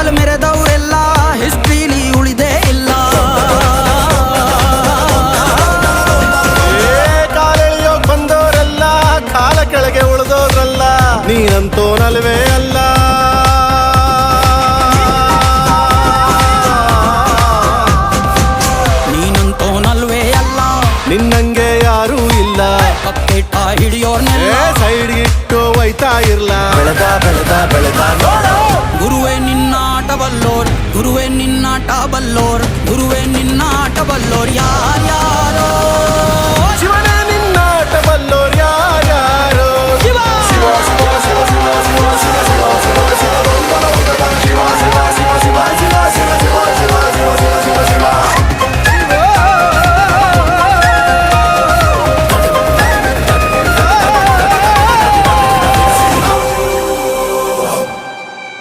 ಕಾಲ್ ಮೆರೆದವರೆಲ್ಲ ಹಿಸ್ಟ್ರಿಲಿ ಉಳಿದೇ ಇಲ್ಲ. ಕಾಲೆಳೆಯೋಕ್ ಬಂದವರೆಲ್ಲ ಕಾಲ ಕೆಳಗೆ ಉಳಿದೋದ್ರಲ್ಲ, ನೀನಂತೋನಲ್ವೇ ಅಲ್ಲ. ನೀನಂತೋನಲ್ವೇ ಅಲ್ಲ, ನಿನ್ನಂಗೆ ಯಾರೂ ಇಲ್ಲ. ಪಕ್ಕೇಟ ಹಿಡಿಯೋರ್ನೆಲ್ಲ ಸೈಡ್ ಇಟ್ಟು ಒಯ್ತಾ ಇರ್ಲ. ಬೆಳೆದ ಬೆಳೆದ ಬೆಳೆದ ನೋಡ